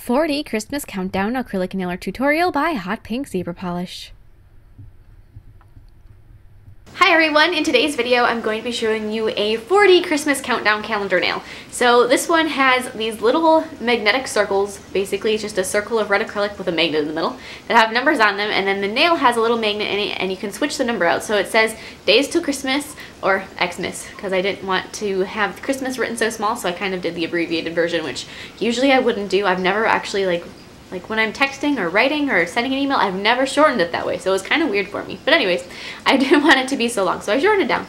40 Christmas Countdown Acrylic Nail Art Tutorial by Hotpinkzebrapolish. Hi everyone, in today's video I'm going to be showing you a 40 Christmas countdown calendar nail. So this one has these little magnetic circles, basically it's just a circle of red acrylic with a magnet in the middle, that have numbers on them, and then the nail has a little magnet in it and you can switch the number out. So it says days till Christmas, or Xmas, because I didn't want to have Christmas written so small, so I kind of did the abbreviated version, which usually I wouldn't do. I've never actually like when I'm texting or writing or sending an email, I've never shortened it that way, so it was kind of weird for me. But anyways, I didn't want it to be so long, so I shortened it down.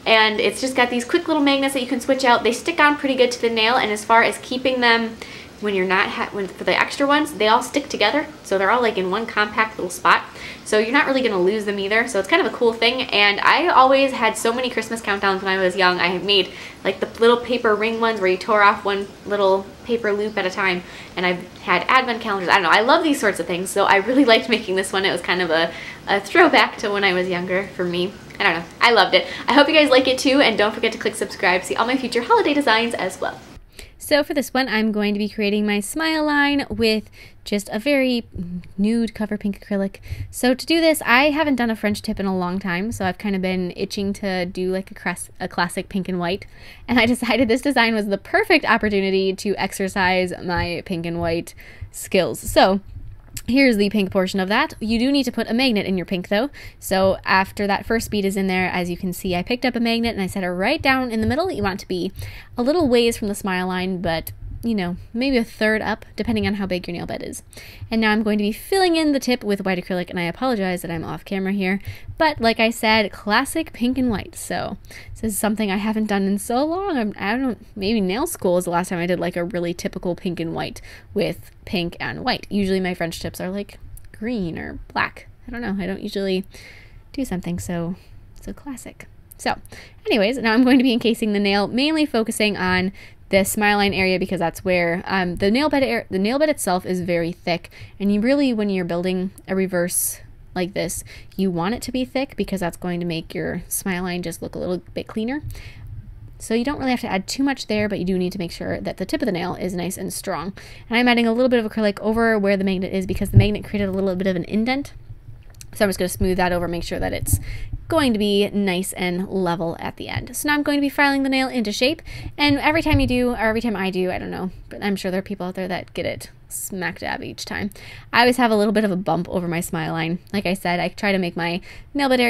And it's just got these quick little magnets that you can switch out. They stick on pretty good to the nail, and as far as keeping them when you're not, for the extra ones, they all stick together, so they're all like in one compact little spot. So you're not really going to lose them either, so it's kind of a cool thing. And I always had so many Christmas countdowns when I was young. I had made like the little paper ring ones where you tore off one little paper loop at a time, and I've had advent calendars. I don't know, I love these sorts of things, so I really liked making this one. It was kind of a throwback to when I was younger for me. I don't know, I loved it. I hope you guys like it too, and don't forget to click subscribe to see all my future holiday designs as well. So for this one, I'm going to be creating my smile line with just a very nude cover pink acrylic. So to do this, I haven't done a French tip in a long time, so I've kind of been itching to do like a classic pink and white. And I decided this design was the perfect opportunity to exercise my pink and white skills. So here's the pink portion of that. You do need to put a magnet in your pink though. So after that first bead is in there, as you can see, I picked up a magnet and I set it right down in the middle. You want it to be a little ways from the smile line, but you know, maybe a third up, depending on how big your nail bed is. And now I'm going to be filling in the tip with white acrylic, and I apologize that I'm off camera here, but like I said, classic pink and white. So this is something I haven't done in so long. I don't know, maybe nail school is the last time I did like a really typical pink and white with pink and white. Usually my French tips are like green or black. I don't know, I don't usually do something so classic. So anyways, now I'm going to be encasing the nail, mainly focusing on the smile line area, because that's where the nail bed itself is very thick, and you really, when you're building a reverse like this, you want it to be thick because that's going to make your smile line just look a little bit cleaner. So you don't really have to add too much there, but you do need to make sure that the tip of the nail is nice and strong. And I'm adding a little bit of acrylic over where the magnet is because the magnet created a little bit of an indent. So I'm just going to smooth that over, make sure that it's going to be nice and level at the end. So now I'm going to be filing the nail into shape, and every time you do, or every time I do, I don't know, but I'm sure there are people out there that get it smack dab each time. I always have a little bit of a bump over my smile line. Like I said, I try to make my nail bed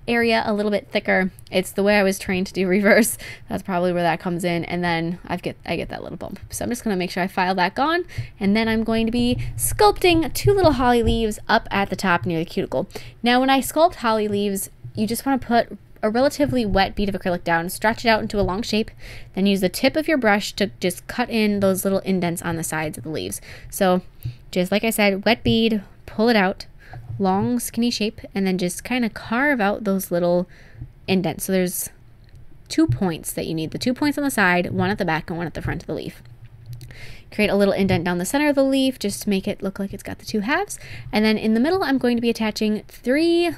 area a little bit thicker. It's the way I was trained to do reverse. That's probably where that comes in, and then I get that little bump. So I'm just going to make sure I file that gone, and then I'm going to be sculpting two little holly leaves up at the top near the cuticle. Now when I sculpt holly leaves, you just want to put a relatively wet bead of acrylic down, stretch it out into a long shape, then use the tip of your brush to just cut in those little indents on the sides of the leaves. So just like I said, wet bead, pull it out, long skinny shape, and then just kind of carve out those little indents. So there's 2 points that you need, the 2 points on the side, one at the back and one at the front of the leaf. Create a little indent down the center of the leaf just to make it look like it's got the 2 halves. And then in the middle, I'm going to be attaching 3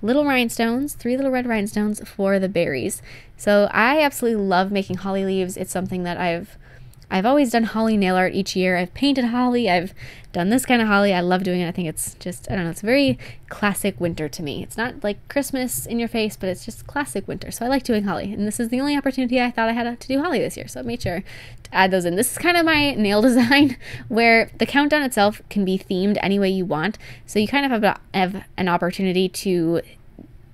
little rhinestones, 3 little red rhinestones for the berries. So I absolutely love making holly leaves. It's something that I've always done holly nail art each year. I've painted holly, I've done this kind of holly. I love doing it. I think it's just, I don't know, it's very classic winter to me. It's not like Christmas in your face, but it's just classic winter. So I like doing holly, and this is the only opportunity I thought I had to do holly this year. So I made sure to add those in. This is kind of my nail design where the countdown itself can be themed any way you want. So you kind of have an opportunity to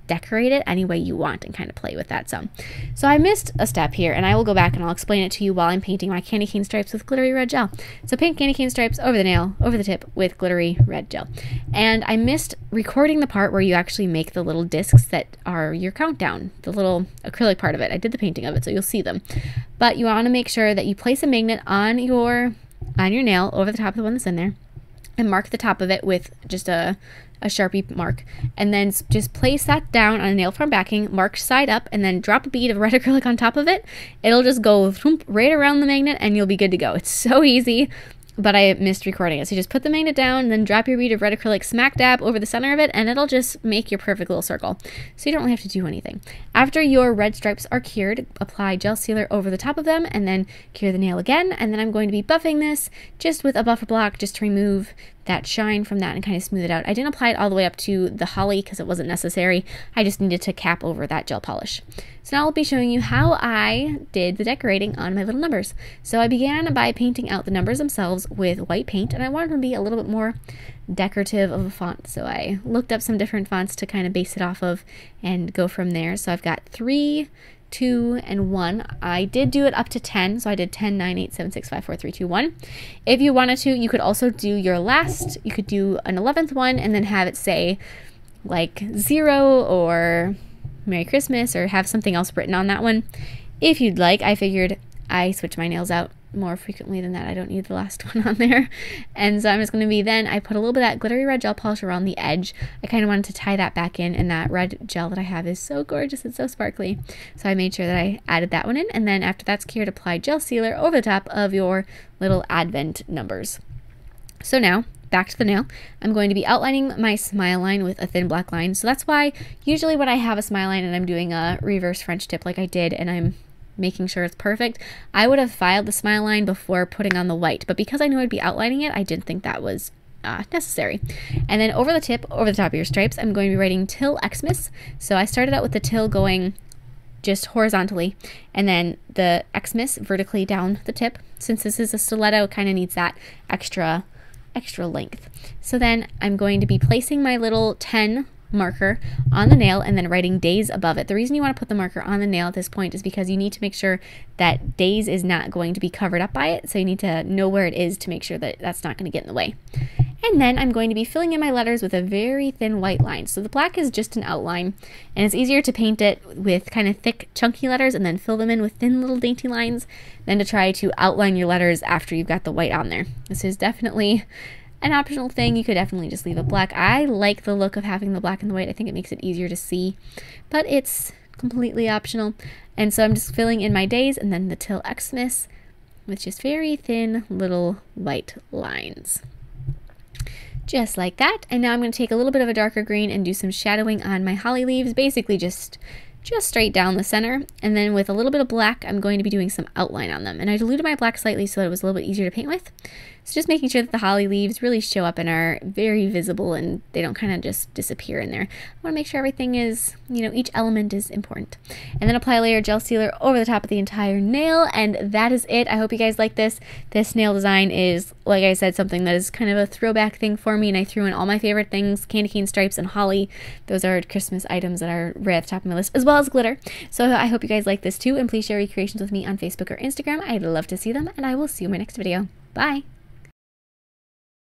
decorate it any way you want and kind of play with that some. So I missed a step here, and I will go back and I'll explain it to you while I'm painting my candy cane stripes with glittery red gel. So paint candy cane stripes over the nail, over the tip with glittery red gel. And I missed recording the part where you actually make the little discs that are your countdown, the little acrylic part of it. I did the painting of it, so you'll see them. But you want to make sure that you place a magnet on your nail over the top of the one that's in there, and mark the top of it with just a Sharpie mark, and then just place that down on a nail form backing, mark side up, and then drop a bead of red acrylic on top of it. It'll just go right around the magnet and you'll be good to go. It's so easy. but I missed recording it. So you just put the magnet down and then drop your bead of red acrylic smack dab over the center of it, and it'll just make your perfect little circle. So you don't really have to do anything. After your red stripes are cured, apply gel sealer over the top of them and then cure the nail again. And then I'm going to be buffing this just with a buffer block just to remove that shine from that and kind of smooth it out. I didn't apply it all the way up to the holly because it wasn't necessary. I just needed to cap over that gel polish. So now I'll be showing you how I did the decorating on my little numbers. So I began by painting out the numbers themselves with white paint, and I wanted them to be a little bit more decorative of a font. So I looked up some different fonts to kind of base it off of and go from there. So I've got 3, 2, and 1. I did do it up to 10, so I did 10, 9, 8, 7, 6, 5, 4, 3, 2, 1. If you wanted to, you could also do your last, you could do an 11th one and then have it say like 0 or Merry Christmas, or have something else written on that one. If you'd like, I figured I switch my nails out more frequently than that. I don't need the last one on there. And so I'm just going to be, then I put a little bit of that glittery red gel polish around the edge. I kind of wanted to tie that back in, and that red gel that I have is so gorgeous. It's so sparkly. So I made sure that I added that one in, and then after that's cured, apply gel sealer over the top of your little advent numbers. So now, back to the nail. I'm going to be outlining my smile line with a thin black line. So that's why usually when I have a smile line and I'm doing a reverse French tip like I did, and I'm making sure it's perfect, I would have filed the smile line before putting on the white, but because I knew I'd be outlining it, I didn't think that was necessary. And then over the tip, over the top of your stripes, I'm going to be writing Till Xmas. So I started out with the till going just horizontally, and then the Xmas vertically down the tip. Since this is a stiletto, it kind of needs that extra length. So then I'm going to be placing my little 10 marker on the nail and then writing days above it. The reason you want to put the marker on the nail at this point is because you need to make sure that days is not going to be covered up by it. So you need to know where it is to make sure that that's not going to get in the way. And then I'm going to be filling in my letters with a very thin white line. So the black is just an outline, and it's easier to paint it with kind of thick, chunky letters and then fill them in with thin little dainty lines than to try to outline your letters after you've got the white on there. This is definitely an optional thing. You could definitely just leave it black. I like the look of having the black and the white. I think it makes it easier to see, but it's completely optional. And so I'm just filling in my days and then the Till Xmas with just very thin little white lines. Just like that. And now I'm going to take a little bit of a darker green and do some shadowing on my holly leaves, basically just straight down the center. And then with a little bit of black, I'm going to be doing some outline on them. And I diluted my black slightly so that it was a little bit easier to paint with. So just making sure that the holly leaves really show up and are very visible and they don't kind of just disappear in there. I want to make sure everything is, you know, each element is important. And then apply a layer of gel sealer over the top of the entire nail, and that is it. I hope you guys like this. This nail design is, like I said, something that is kind of a throwback thing for me, and I threw in all my favorite things, candy cane stripes and holly. Those are Christmas items that are right at the top of my list, as well as glitter. So I hope you guys like this too, and please share your creations with me on Facebook or Instagram. I'd love to see them, and I will see you in my next video. Bye!